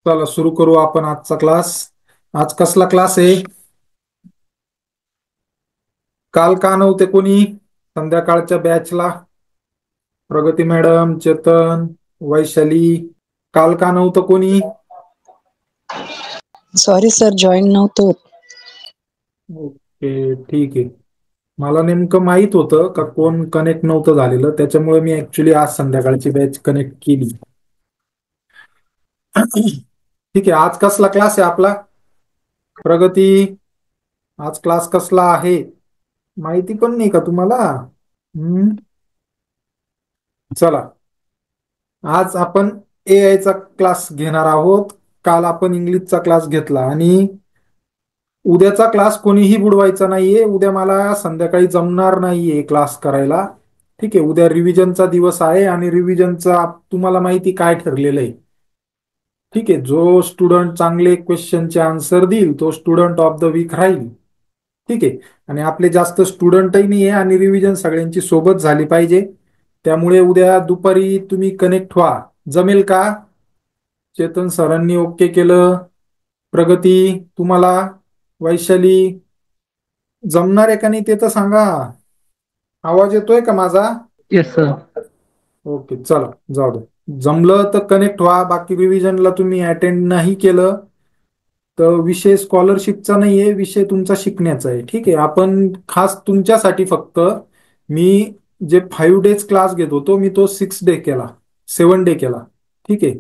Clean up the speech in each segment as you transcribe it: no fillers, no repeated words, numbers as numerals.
चला सुरू करू आपण आजचा क्लास. आज कसला क्लास आहे? काल का नव्हते कोणी संध्याकाळच्या बॅचला? प्रगती मॅडम, चेतन, वैशाली, काल का नव्हतं कोणी? सॉरी सर, जॉईन नव्हतो. ओके, ठीक आहे. मला नेमकं माहित होतं का कोण कनेक्ट नव्हतं झालेलं, त्याच्यामुळे मी ऍक्च्युली आज संध्याकाळची बॅच कनेक्ट केली. ठीक आहे. आज कसला क्लास आहे आपला? प्रगती, आज क्लास कसला आहे? माहिती पण नाही का तुम्हाला? हम्म. चला, आज आपण AI चा क्लास घेणार आहोत. काल आपण इंग्लिशचा क्लास घेतला आणि उद्याचा क्लास कोणीही बुडवायचा नाहीये. उद्या मला संध्याकाळी जमणार नाहीये क्लास करायला. ठीक आहे. उद्या रिव्हिजनचा दिवस आहे आणि रिव्हिजनचा तुम्हाला माहिती काय ठरलेलं आहे. ठीक आहे. जो स्टुडंट चांगले क्वेश्चनचे आन्सर देईल तो स्टुडंट ऑफ द वीक राहील. ठीक आहे. आणि आपले जास्त स्टुडंटही नाही आहे आणि रिव्हिजन सगळ्यांची सोबत झाली पाहिजे. त्यामुळे उद्या दुपारी तुम्ही कनेक्ट व्हा. जमेल का? चेतन सरांनी ओके केलं. प्रगती, तुम्हाला, वैशाली, जमणार आहे का नाही ते तर सांगा. आवाज येतोय का माझा? Yes sir. ओके, चला जाऊ दे. जमलं तर कनेक्ट व्हा. बाकी रिव्हिजनला तुम्ही अटेंड नाही केलं तर विषय स्कॉलरशिपचा नाहीये, विषय तुमचा शिकण्याचा आहे. ठीक आहे. आपण खास तुमच्यासाठी फक्त मी जे 5 डेज क्लास घेत होतो मी तो 6 डे केला, 7 डे केला. ठीक आहे.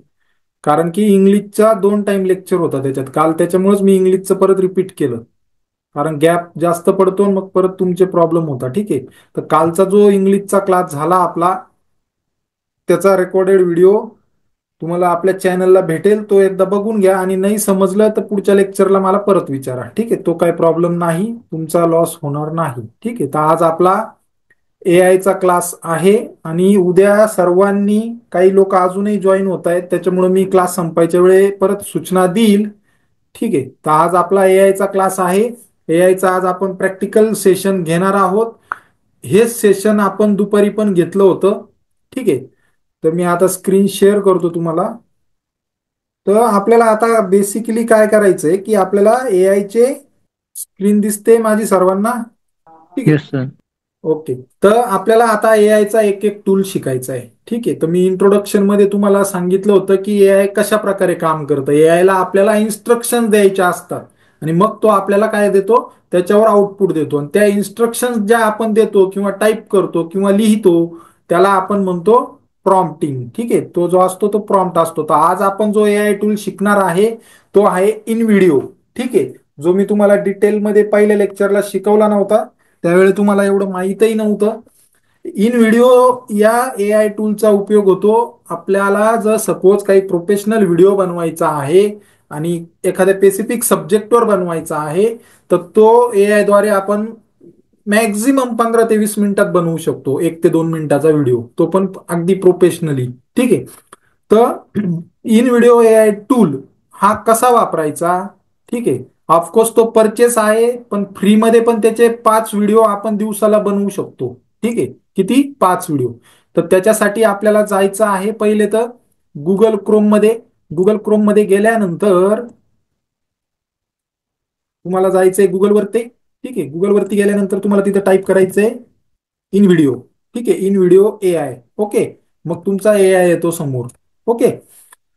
कारण की इंग्लिशचा 2 टाइम लेक्चर होता त्याच्यात काल, त्याच्यामुळेच मी इंग्लिशचं परत रिपीट केलं. कारण गॅप जास्त पडतो मग परत तुमचे प्रॉब्लेम होता. ठीक आहे. तर कालचा जो इंग्लिशचा क्लास झाला आपला त्याचा रेकॉर्डेड व्हिडिओ तुम्हाला आपल्या चॅनलला भेटेल, तो एकदा बघून घ्या आणि नाही समजलं तर पुढच्या लेक्चरला मला परत विचारा. ठीक आहे. तो काही प्रॉब्लेम नाही, तुमचा लॉस होणार नाही. ठीक आहे. तर आज आपला AI चा क्लास आहे आणि उद्या सर्वांनी, काही लोक अजूनही जॉईन होत आहेत त्याच्यामुळे मी क्लास संपायच्या वेळे परत सूचना देईल. ठीक आहे. तर आज आपला AI चा क्लास आहे. AI चा आज आपण प्रॅक्टिकल सेशन घेणार आहोत. हे सेशन आपण दुपारी पण घेतलं होतं. ठीक आहे. तर मी आता स्क्रीन शेअर करतो तुम्हाला. तर आपल्याला आता बेसिकली काय करायचंय की आपल्याला AI चे स्क्रीन दिसते माझी सर्वांना? ठीक आहे. Yes sir. ओके. तर आपल्याला आता AI चा एक एक टूल शिकायचा आहे. ठीक आहे. तर मी इंट्रोडक्शन मध्ये तुम्हाला सांगितलं होतं की AI कशा प्रकारे काम करतं. AI ला आपल्याला इन्स्ट्रक्शन द्यायच्या असतात आणि मग तो आपल्याला काय देतो, त्याच्यावर आउटपुट देतो. आणि त्या इन्स्ट्रक्शन ज्या आपण देतो किंवा टाईप करतो किंवा लिहितो त्याला आपण म्हणतो प्रॉम्प्टिंग. ठीक आहे. तो जो असतो तो प्रॉम्प्ट असतो. तर आज आपण जो AI टूल शिकणार आहे तो आहे इन व्हिडिओ. ठीक आहे. जो मी तुम्हाला डिटेलमध्ये पहिल्या लेक्चरला शिकवला नव्हता, त्यावेळी तुम्हाला एवढं माहीतही नव्हतं. इन व्हिडिओ या AI टूलचा उपयोग होतो आपल्याला जर सपोज काही प्रोफेशनल व्हिडिओ बनवायचा आहे आणि एखाद्या स्पेसिफिक सब्जेक्टवर बनवायचा आहे तर तो AI द्वारे आपण मॅक्झिमम 15 ते 20 मिनिटात बनवू शकतो. 1 ते 2 मिनिटाचा व्हिडिओ, तो पण अगदी प्रोफेशनली. ठीक आहे. तर इन व्हिडिओ AI टूल हा कसा वापरायचा? ठीक आहे. ऑफकोर्स तो परचेस आहे पण फ्रीमध्ये पण त्याचे 5 व्हिडिओ आपण दिवसाला बनवू शकतो. ठीक आहे. किती? 5 व्हिडिओ. तर त्याच्यासाठी आपल्याला जायचं आहे पहिले तर गुगल क्रोम मध्ये. गुगल क्रोम मध्ये गेल्यानंतर तुम्हाला जायचंय गुगलवरती. ठीक आहे. गुगलवरती गेल्यानंतर तुम्हाला तिथे टाईप करायचंय इन व्हिडिओ. ठीक आहे. In video AI. ओके. मग तुमचा AI येतो समोर. ओके.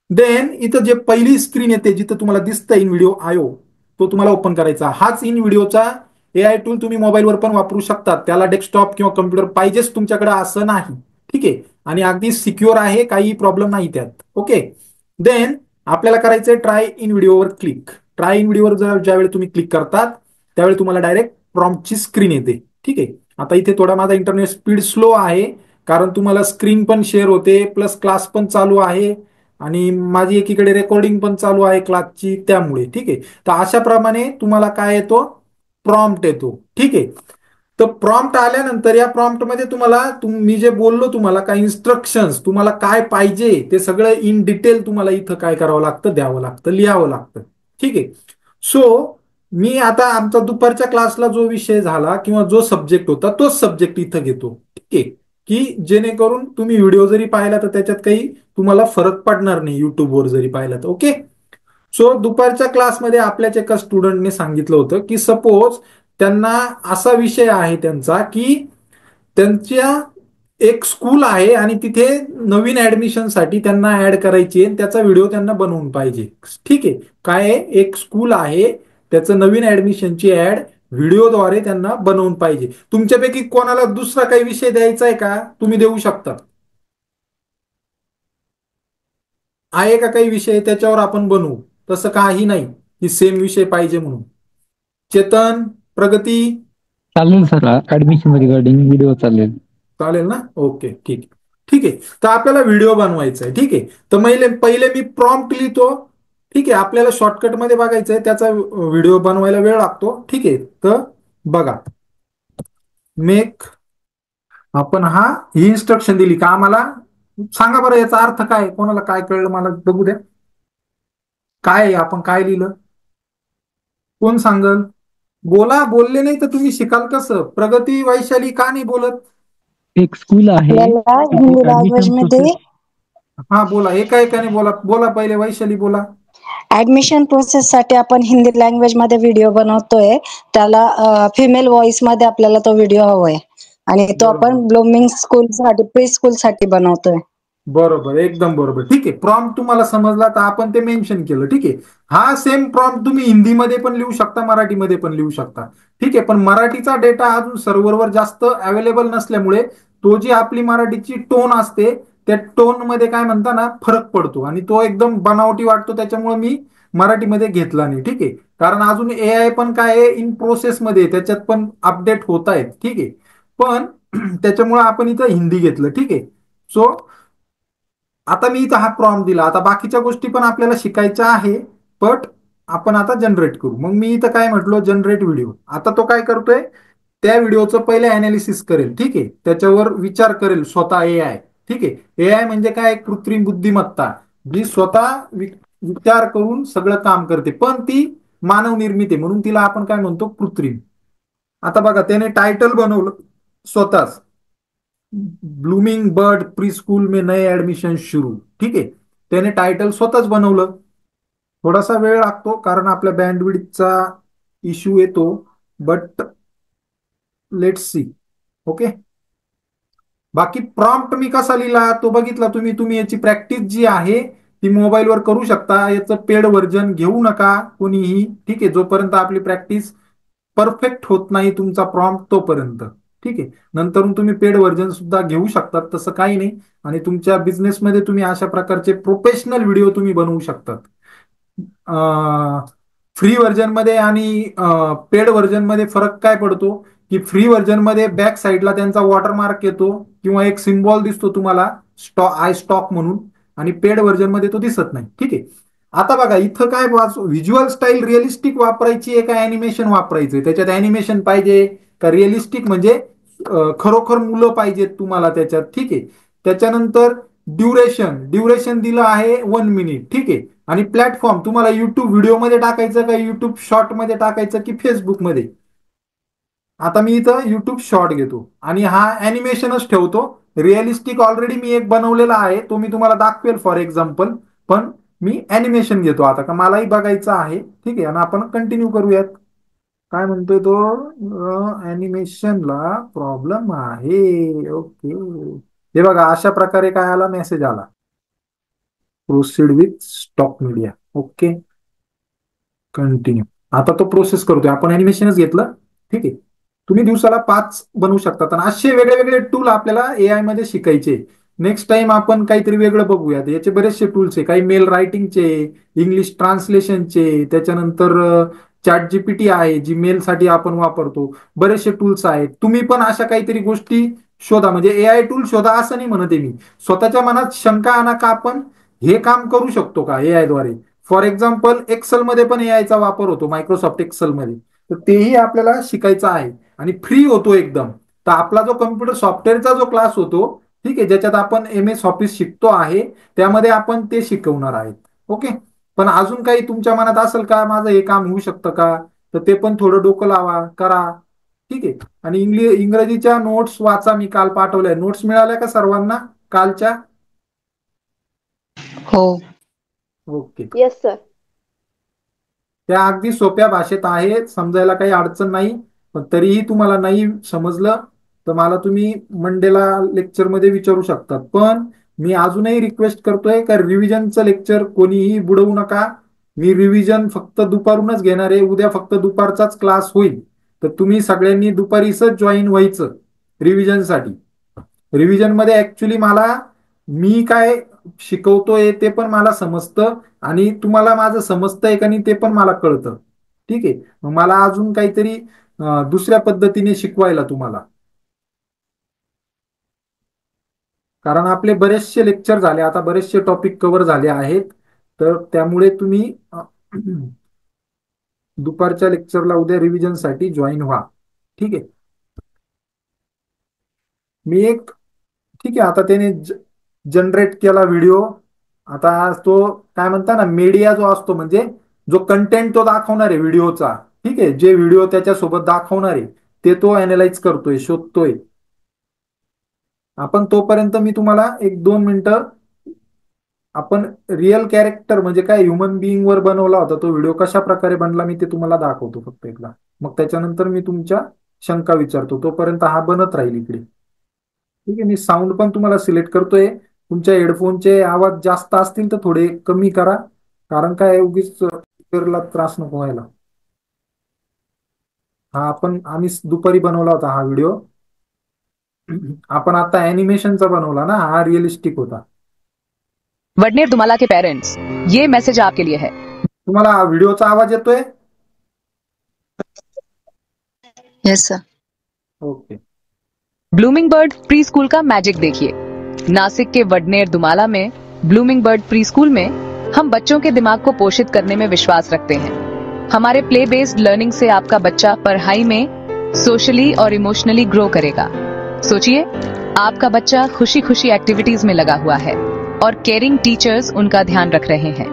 देन इथं जे पहिली स्क्रीन येते जिथं तुम्हाला दिसतं इन व्हिडिओ आयो, तो तुम्हाला ओपन करायचा. हाच इन व्हिडिओचा AI टूल तुम्ही मोबाईलवर पण वापरू शकता. त्याला डेस्कटॉप किंवा कम्प्युटर पाहिजेच तुमच्याकडे असं नाही. ठीक आहे. आणि अगदी सिक्युअर आहे, काही प्रॉब्लेम नाही त्यात. ओके. देन आपल्याला करायचंय ट्राय इन व्हिडिओवर क्लिक. ट्राय इन व्हिडिओवर जर ज्यावेळी तुम्ही क्लिक करतात त्यावेळी तुम्हाला डायरेक्ट प्रॉम्प्टची स्क्रीन येते. ठीक आहे. आता इथे थोडा माझा इंटरनेट स्पीड स्लो आहे कारण तुम्हाला स्क्रीन पण शेअर होते प्लस क्लास पण चालू आहे आणि माझी एकीकडे रेकॉर्डिंग पण चालू आहे क्लासची, त्यामुळे. ठीक आहे. तर अशा प्रमाणे तुम्हाला काय येतो, प्रॉम्प्ट येतो. ठीक आहे. तर प्रॉम्प्ट आल्यानंतर या प्रॉम्प्ट मध्ये तुम्हाला मी जे बोललो तुम्हाला काही इन्स्ट्रक्शन्स तुम्हाला काय पाहिजे ते सगळं इन डिटेल तुम्हाला इथं काय करावं लागतं, द्यावं लागतं, लिहावं लागतं. ठीक आहे. सो मी आता आमचा दुपारच्या क्लासला जो विषय झाला किंवा जो सब्जेक्ट होता तोच सब्जेक्ट इथं घेतो. ठीक आहे. की जेणेकरून तुम्ही व्हिडिओ जरी पाहिला तर त्याच्यात काही तुम्हाला फरक पडणार नाही युट्यूबवर जरी पाहिला तर. ओके. सो दुपारच्या क्लासमध्ये आपल्याच एका स्टुडंटने सांगितलं होतं की सपोज त्यांना असा विषय आहे त्यांचा की त्यांच्या एक स्कूल आहे आणि तिथे नवीन ऍडमिशनसाठी त्यांना ऍड करायची आहे, त्याचा व्हिडिओ त्यांना बनवून पाहिजे. ठीक आहे. काय आहे, एक स्कूल आहे, त्याचं नवीन ऍडमिशनची ऍड व्हिडिओद्वारे त्यांना बनवून पाहिजे. तुमच्यापैकी कोणाला दुसरा काही विषय द्यायचा आहे का? तुम्ही देऊ शकता. आहे का काही विषय त्याच्यावर आपण बनवू? तसं काही नाही की सेम विषय पाहिजे म्हणून. चेतन, प्रगती, चालेल सर, ऍडमिशन रिगार्डिंग व्हिडिओ चालेल. चालेल ना? ओके, ठीक आहे. ठीक आहे, तर आपल्याला व्हिडिओ बनवायचा आहे. ठीक आहे, तर पहिले मी प्रॉम्प्ट लिहितो. ठीक आहे, आपल्याला शॉर्टकटमध्ये बघायचं आहे, त्याचा व्हिडिओ बनवायला वेळ लागतो. ठीक आहे, तर बघा, मेक, आपण ही इन्स्ट्रक्शन दिली का आम्हाला? सांगा बरं याचा अर्थ काय, कोणाला काय कळलं मला बघू द्या. काय आहे, आपण काय लिहिलं? कोण सांगल? बोला, बोलले नाही तर तुम्ही शिकाल कसं? प्रगती, वैशाली का नाही बोलत? एक स्कूल आहे, आपल्याला तिथे हिंदी एक लँग्वेज ऍडमिशन मध्ये प्रोसेस. हा बोला, एका एकाने बोला. बोला, पहिले वैशाली बोला. ऍडमिशन प्रोसेस साठी आपण हिंदी लँग्वेज मध्ये व्हिडिओ बनवतोय. त्याला फिमेल व्हॉइस मध्ये आपल्याला तो व्हिडिओ हवाय आणि तो बरोबर, आपण ब्लूमिंग स्कूल साठी, प्री स्कूल साठी बनवतोय. बरोबर, एकदम बरोबर. ठीक आहे, प्रॉम्प्ट तुम्हाला समजला तर आपण ते मेन्शन केलं. ठीक आहे, हा सेम प्रॉम्प्ट तुम्ही हिंदीमध्ये पण लिहू शकता, मराठीमध्ये पण लिहू शकता. ठीक आहे, पण मराठीचा डेटा अजून सर्व्हरवर जास्त अवेलेबल नसल्यामुळे तो जी आपली मराठीची टोन असते त्या टोन मध्ये काय म्हणता ना फरक पडतो आणि तो एकदम बनावटी वाटतो, त्याच्यामुळे मी मराठीमध्ये घेतला नाही. ठीक आहे, कारण अजून AI पण काय आहे, इन प्रोसेसमध्ये, त्याच्यात पण अपडेट होत आहेत. ठीक आहे, पण त्याच्यामुळे आपण इथं हिंदी घेतलं. ठीक आहे, सो आता मी इथं हा प्रॉम्प्ट दिला. आता बाकीच्या गोष्टी पण आपल्याला शिकायच्या आहे, बट आपण आता जनरेट करू. मग मी इथं काय म्हटलो, जनरेट व्हिडिओ. आता तो काय करतोय, त्या व्हिडिओचं पहिले अनालिसिस करेल. ठीक आहे, त्याच्यावर विचार करेल स्वतः AI. ठीक आहे, AI म्हणजे काय, कृत्रिम बुद्धिमत्ता, जी स्वतः विचार करून सगळं काम करते, पण ती मानव निर्मित आहे, म्हणून तिला आपण काय म्हणतो, कृत्रिम. आता बघा, त्याने टायटल बनवलं स्वतःच, ब्लूमिंग बर्ड प्री स्कूल में नए ऍडमिशन सुरू. ठीक आहे, त्याने टायटल स्वतःच बनवलं. थोडासा वेळ लागतो कारण आपल्या बँडविड्थचा इश्यू येतो, बट लेट्स सी. ओके, बाकी प्रॉम्प्ट मी कसा लिहिला तो बघितला तुम्ही. तुम्ही याची प्रॅक्टिस जी आहे ती मोबाईलवर करू शकता. याचं पेड व्हर्जन घेऊ नका कोणीही. ठीक आहे, जोपर्यंत आपली प्रॅक्टिस परफेक्ट होत नाही तुमचा प्रॉम्प्ट तोपर्यंत. ठीक आहे, नंतर तुम्ही पेड व्हर्जन सुद्धा घेऊ शकतात, तसं काही नाही. आणि तुमच्या बिझनेसमध्ये तुम्ही अशा प्रकारचे प्रोफेशनल व्हिडिओ तुम्ही बनवू शकतात. फ्री व्हर्जन मध्ये आणि पेड व्हर्जन मध्ये फरक काय पडतो की फ्री व्हर्जन मध्ये बॅक साईडला त्यांचा वॉटरमार्क येतो किंवा एक सिम्बॉल दिसतो तुम्हाला, आय स्टॉक म्हणून, आणि पेड व्हर्जन मध्ये तो दिसत नाही. ठीक आहे, आता बघा इथं काय, व्हिज्युअल स्टाईल रिअलिस्टिक वापरायची आहे का अॅनिमेशन वापरायचंय? त्याच्यात अॅनिमेशन पाहिजे का रिअलिस्टिक, म्हणजे खरोखर मुलं पाहिजेत तुम्हाला त्याच्यात. ठीक आहे, त्याच्यानंतर ड्युरेशन, ड्युरेशन दिलं आहे 1 मिनिट. ठीक आहे, आणि प्लॅटफॉर्म तुम्हाला युट्यूब व्हिडिओमध्ये टाकायचं का युट्यूब शॉर्ट मध्ये टाकायचं की फेसबुकमध्ये? आता मी इथं युट्यूब शॉर्ट घेतो आणि हा अॅनिमेशनच ठेवतो. रिअलिस्टिक ऑलरेडी मी एक बनवलेला आहे, तो मी तुम्हाला दाखवेल फॉर एक्झाम्पल, पण मी अॅनिमेशन घेतो आता का मलाही बघायचं आहे. ठीक आहे, आणि आपण कंटिन्यू करूयात. काय म्हणतोय तो, अॅनिमेशनला प्रॉब्लेम आहे. ओके, हे बघा अशा प्रकारे काय आला, मेसेज आला, proceed with stock media. Okay, continue. आता तो प्रोसेस करतोय, आपण अॅनिमेशनच घेतलं. ठीक आहे, तुम्ही दिवसाला 5 बनवू शकतात आणि असे वेगळे वेगळे टूल आपल्याला AI मध्ये शिकायचे. नेक्स्ट टाइम आपण काहीतरी वेगळं बघूयात. याचे बरेचसे टूल्स आहे, काही मेल रायटिंगचे, इंग्लिश ट्रान्सलेशनचे, त्याच्यानंतर चॅट जीपीटी आहे जी मेलसाठी आपण वापरतो. बरेचसे टूल्स आहेत, तुम्ही पण अशा काहीतरी गोष्टी शोधा. म्हणजे AI टूल शोधा असं नाही म्हणते मी, स्वतःच्या मनात शंका आणा का आपण हे काम करू शकतो का AI द्वारे. फॉर एक्झाम्पल एक्सेलमध्ये पण AIचा वापर होतो, मायक्रोसॉफ्ट एक्सेलमध्ये, तर तेही आपल्याला शिकायचं आहे आणि फ्री होतो एकदम. तर आपला जो कम्प्युटर सॉफ्टवेअरचा जो क्लास होतो, ठीक आहे, ज्याच्यात आपण MS ऑफिस शिकतो आहे, त्यामध्ये आपण ते शिकवणार आहेत. ओके, पण अजून काही तुमच्या मनात असेल का माझं हे काम होऊ शकतं का, तर ते पण थोडं डोकं लावा, करा. ठीक आहे, आणि इंग्रजीच्या नोट्स वाचा, मी काल पाठवल्या. नोट्स मिळाल्या का सर्वांना कालच्या? हो. Okay, yes sir. त्या अगदी सोप्या भाषेत आहे, समजायला काही अडचण नाही. पण तरीही तुम्हाला नाही समजलं तर मला तुम्ही मंडेला लेक्चरमध्ये विचारू शकतात. पण मी अजूनही रिक्वेस्ट करतोय का रिव्हिजनचं लेक्चर कोणीही बुडवू नका. मी रिव्हिजन फक्त दुपारूनच घेणार आहे. उद्या फक्त दुपारचाच क्लास होईल. तर तुम्ही सगळ्यांनी दुपारीच जॉईन व्हायचं रिव्हिजनसाठी. रिव्हिजनमध्ये ऍक्च्युली मला मी काय शिकवतोय ते पण मला समजतं आणि तुम्हाला माझं समजतंय का नाही ते पण मला कळतं. ठीक आहे, मग मला अजून काहीतरी दुसऱ्या पद्धतीने शिकवायला तुम्हाला, कारण आपले बरेचसे लेक्चर झाले आता, बरेचसे टॉपिक कव्हर झाले आहेत. तर त्यामुळे तुम्ही दुपारच्या लेक्चरला उद्या रिव्हिजनसाठी जॉईन व्हा. ठीक आहे. मी एक ठीक आहे, आता त्याने जनरेट केला व्हिडिओ. आता तो काय म्हणता ना, मीडिया जो असतो म्हणजे जो कंटेंट तो दाखवणार आहे व्हिडिओचा, ठीक आहे, जे व्हिडिओ त्याच्यासोबत दाखवणार आहे ते तो अनालाइज करतोय, शोधतोय. आपण तोपर्यंत मी तुम्हाला 1-2 मिनिटं आपण रिअल कॅरेक्टर म्हणजे काय ह्युमन बिईंग वर बनवला होता तो व्हिडिओ, कशा प्रकारे बनला मी ते तुम्हाला दाखवतो फक्त एकदा. मग त्याच्यानंतर मी तुमच्या शंका विचारतो. तोपर्यंत हा बनत राहील इकडे. ठीक आहे, मी साऊंड पण तुम्हाला सिलेक्ट करतोय. तुमच्या हेडफोनचे आवाज जास्त असतील तर थोडे कमी करा, कारण काय उगीच स्पीकरला त्रास नको व्हायला. हा आम्ही दुपारी बनवला होता हा व्हिडिओ. आपण आता अॅनिमेशनचा बनवला ना, हा रिअलिस्टिक होता. वडनेर दुमाला के पेरेंट्स, ये मैसेज आपके लिए है। तुम्हाला हा व्हिडिओचा आवाज येतोय? Yes sir. Okay. Blooming bird pre school का मैजिक देखिए। नासिक के वडनेर दुमाला में ब्लूमिंग बर्ड प्री स्कूल में हम बच्चों के दिमाग को पोषित करने में विश्वास रखते हैं। हमारे प्ले बेस्ड लर्निंग से आपका बच्चा पढ़ाई में सोशली और इमोशनली ग्रो करेगा। सोचिए, आपका बच्चा खुशी खुशी एक्टिविटीज में लगा हुआ है और केयरिंग टीचर्स उनका ध्यान रख रहे हैं।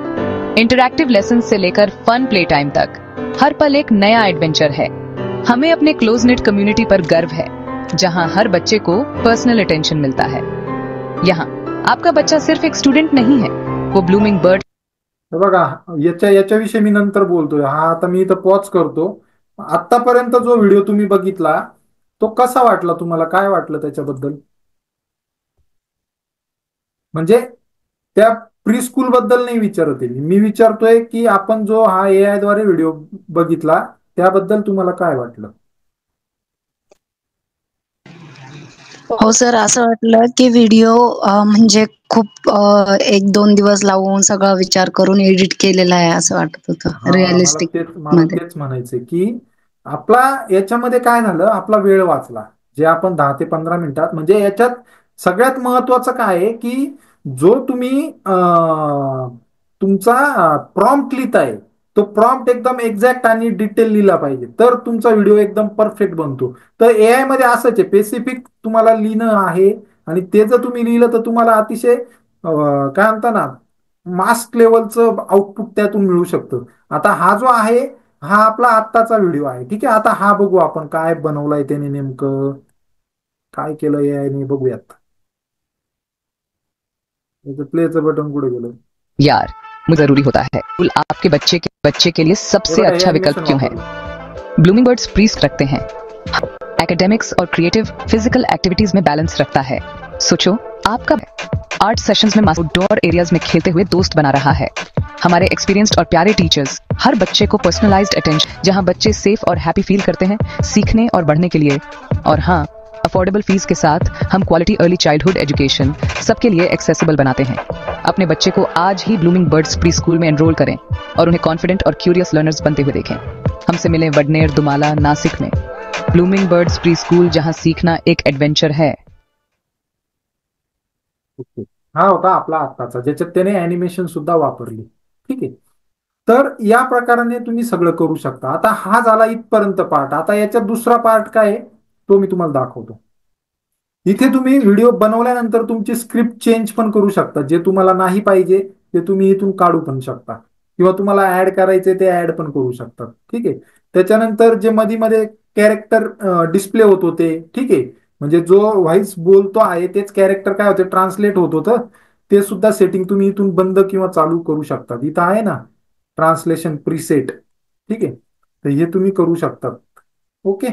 इंटरैक्टिव लेसन से लेकर फन प्ले टाइम तक हर पल एक नया एडवेंचर है। हमें अपने क्लोज निट कम्युनिटी पर गर्व है, जहां हर बच्चे को पर्सनल अटेंशन मिलता है। यहाँ आपका बच्चा सिर्फ एक स्टूडेंट नहीं है, वो ब्लूमिंग बर्ड। हे बघा, याच्याविषयी मी नंतर बोलतोय. हा आता मी इथं पॉज करतो. आतापर्यंत जो व्हिडिओ तुम्ही बघितला तो कसा वाटला तुम्हाला? काय वाटलं त्याच्याबद्दल? म्हणजे त्या प्री स्कूल बद्दल नाही विचारत आहे मी विचारतोय की आपण जो हा एआय द्वारे व्हिडिओ बघितला त्याबद्दल तुम्हाला काय वाटलं? हो सर, असं वाटलं की व्हिडिओ म्हणजे खूप 1-2 दिवस लावून सगळा विचार करून एडिट केलेला आहे असं वाटत होतं रिअलिस्टिक मला मध्ये. तेच म्हणायचंय की आपला याच्यामध्ये काय झालं, आपला वेळ वाचला. जे आपण 10 ते 15 मिनिटात, म्हणजे याच्यात सगळ्यात महत्वाचं काय आहे की जो तुम्ही तुमचा प्रॉम्प्ट लिहिताय तो प्रॉम्प्ट एकदम एक्झॅक्ट आणि डिटेल लिहिला पाहिजे, तर तुमचा व्हिडिओ एकदम परफेक्ट बनतो. तर एआय मध्ये असंच आहे, स्पेसिफिक तुम्हाला लिहिणं आहे आणि ते जर तुम्ही लिहिलं तर तुम्हाला अतिशय काय म्हणता ना, मास्क लेवलचं आउटपुट त्यातून मिळू शकतं. आता हा जो आहे हा आपला आत्ताचा व्हिडिओ आहे. ठीक आहे, आता हा बघू आपण काय बनवलाय त्याने, नेमकं काय केलं एआयने बघूयात. प्लेचं बटन कुठे गेलं? यार, मुझे जरूरी होता है। स्कूल आपके बच्चे के लिए सबसे अच्छा विकल्प क्यों है? ब्लूमिंग बर्ड्स प्रीस रखते हैं, एकेडमिक्स और क्रिएटिव फिजिकल एक्टिविटीज में बैलेंस रखता है। सोचो, आपका आर्ट सेशंस में आउटडोर एरियाज में खेलते हुए दोस्त बना रहा है। हमारे एक्सपीरियंस्ड और प्यारे टीचर्स हर बच्चे को पर्सनलाइज्ड अटेंशन, जहां बच्चे सेफ और हैप्पी फील करते हैं सीखने और बढ़ने के लिए। और हाँ, अफोर्डेबल फीस के साथ हम क्वालिटी अर्ली चाइल्डहुड एजुकेशन सबके लिए एक्सेसिबल बनाते हैं। अपने बच्चे को आज ही ब्लूमिंग बर्ड्स प्री स्कूल में एनरोल करें और उन्हें कॉन्फिडेंट और क्यूरियस लर्नर्स बनते हुए देखें। हमसे मिलें वडनेर दुमाला नासिक में। ब्लूमिंग बर्ड्स प्री स्कूल, जहां सीखना एक एडवेंचर है। हा होता आपला आत्ताचा, ज्याच्यात त्याने अॅनिमेशन सुद्धा वापरली. ठीक आहे, तर या प्रकाराने तुम्ही सगळं करू शकता. आता हा झाला इथपर्यंत पार्ट. आता याच्यात दुसरा पार्ट काय आहे तो मी तुम्हाला दाखवतो. इथे तुम्ही व्हिडिओ बनवल्यानंतर तुमची स्क्रिप्ट चेंज पण करू शकता. जे तुम्हाला नाही पाहिजे ते तुम्ही इथून काढू पण शकता, किंवा तुम्हाला ऍड करायचे ते ऍड पण करू शकता. ठीक आहे, त्याच्यानंतर जे मध्ये मध्ये कॅरेक्टर डिस्प्ले होत होते, ठीक आहे, म्हणजे जो व्हॉइस बोलतो आहे तेच कॅरेक्टर काय होते ट्रान्सलेट होत होतं, ते सुद्धा सेटिंग तुम्ही इथून बंद किंवा चालू करू शकता. इथं आहे ना ट्रान्सलेशन प्रीसेट, ठीक आहे, तर हे तुम्ही करू शकता. ओके.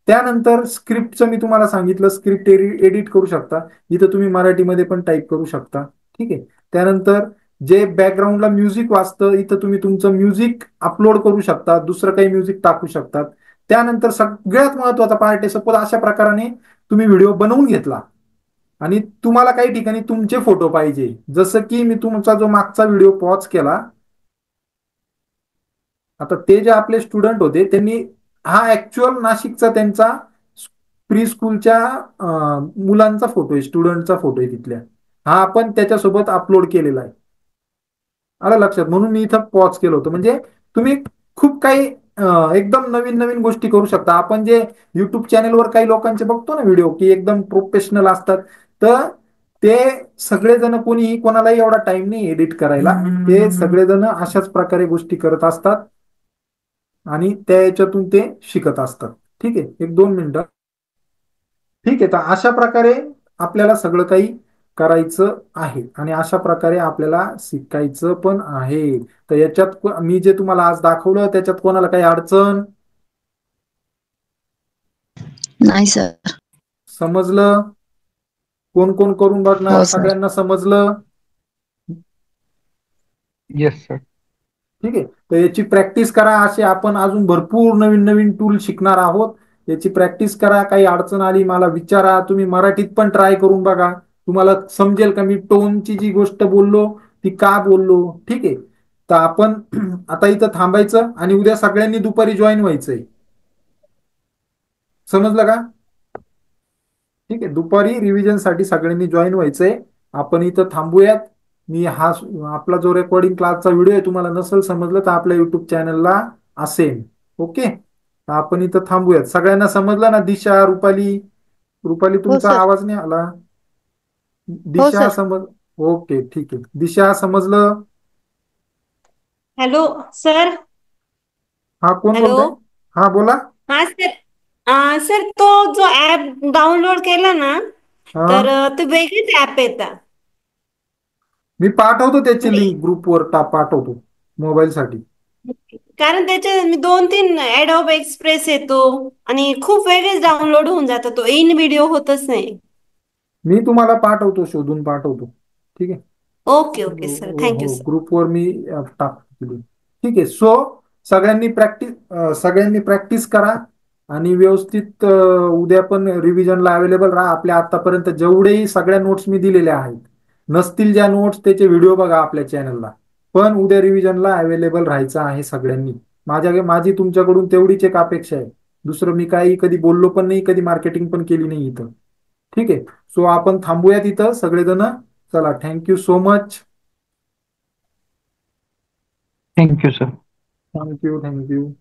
त्यानंतर स्क्रिप्टचं मी तुम्हाला सांगितलं, स्क्रिप्ट एडिट करू शकता. इथं तुम्ही मराठीमध्ये पण टाईप करू शकता. ठीक आहे. त्यानंतर जे बॅकग्राऊंडला म्युझिक वाजतं, इथं तुम्ही तुमचं म्युझिक अपलोड करू शकता, दुसरं काही म्युझिक टाकू शकतात. त्यानंतर सगळ्यात महत्वाचा पार्ट आहे, सपोज अशा प्रकाराने तुम्ही व्हिडिओ बनवून घेतला आणि तुम्हाला काही ठिकाणी तुमचे फोटो पाहिजे, जसं की मी तुमचा जो मागचा व्हिडिओ पॉज केला, आता ते जे आपले स्टुडंट होते त्यांनी हा ऍक्च्युअल नाशिकचा त्यांचा प्री स्कूलच्या मुलांचा फोटो आहे, स्टुडंटचा फोटो आहे तिथल्या, हा आपण त्याच्यासोबत अपलोड केलेला आहे. आलं लक्षात? म्हणून मी इथं पॉज केलं होतं. म्हणजे तुम्ही खूप काही एकदम नवीन नवीन गोष्टी करू शकता. आपण जे युट्यूब चॅनलवर काही लोकांचे बघतो ना व्हिडिओ, की एकदम प्रोफेशनल असतात, तर ते सगळेजण, कोणीही कोणालाही एवढा टाइम नाही एडिट करायला, ते सगळेजण अशाच प्रकारे गोष्टी करत असतात आणि त्या याच्यातून ते शिकत असतात. ठीक आहे, 1-2 मिनिटं. ठीक आहे, तर अशा प्रकारे आपल्याला सगळं काही करायचं आहे आणि अशा प्रकारे आपल्याला शिकायचं पण आहे. तर याच्यात मी जे तुम्हाला आज दाखवलं त्याच्यात कोणाला काही अडचण? नाही सर. समजलं? कोण कोण करून बघणार? हो सर. सगळ्यांना समजलं? Yes sir. ठीक आहे, तर याची प्रॅक्टिस करा. असे आपण अजून भरपूर नवीन नवीन टूल शिकणार आहोत. याची प्रॅक्टिस करा. काही अडचण आली मला विचारा. तुम्ही मराठीत पण ट्राय करून बघा, तुम्हाला समजेल का मी टोनची जी गोष्ट बोललो ती का बोललो. ठीक आहे, तर आपण आता इथं थांबायचं आणि उद्या सगळ्यांनी दुपारी जॉईन व्हायचंय. समजलं का? ठीक आहे, दुपारी रिव्हिजनसाठी सगळ्यांनी जॉईन व्हायचंय. आपण इथं थांबूयात. मी हा आपला जो रेकॉर्डिंग क्लासचा व्हिडिओ आहे, तुम्हाला नसेल समजलं तर आपल्या युट्यूब चॅनलला असेल. ओके, आपण इथं थांबूयात. सगळ्यांना समजलं ना? दिशा, रुपाली, रुपाली हो तुमचा सर. आवाज नाही आला. हो दिशा सर. समज. ओके, ठीक आहे. दिशा समजलं? Hello sir. हा, कोण हॅलो. बोलतंय? हा, बोला. हा सर. सर, तो जो ऍप डाउनलोड केला ना, हा, तर ते वेगळीच ऍप येतात. मी पाठवतो त्याची म्हणजे लिंक ग्रुपवर, पाठवतो मोबाईलसाठी. कारण त्याचे मी 2-3 ऍडोब एक्सप्रेस येतो आणि खूप वेगळेच डाउनलोड होऊन जातात, तो इन व्हिडिओ होतच नाही. मी तुम्हाला पाठवतो, शोधून पाठवतो. ठीक आहे. ओके ओके सर, हो थँक्यू हो, सर. ग्रुपवर मी टाकतो. ठीक आहे. सो सगळ्यांनी प्रॅक्टिस करा आणि व्यवस्थित उद्या पण रिव्हिजनला अवेलेबल राहा. आपल्या आतापर्यंत जेवढेही सगळ्या नोट्स मी दिलेल्या आहेत, नसतील ज्या नोट्स त्याचे व्हिडिओ बघा आपल्या चॅनलला. पण उद्या रिव्हिजनला अवेलेबल राहायचं आहे सगळ्यांनी. माझी तुमच्याकडून तेवढीच एक अपेक्षा आहे. दुसरं मी काही कधी बोललो पण नाही, कधी मार्केटिंग पण केली नाही इथं. ठीक आहे, सो आपण थांबूयात इथं सगळेजण. चला, thank you so much. Thank you sir. Thank you.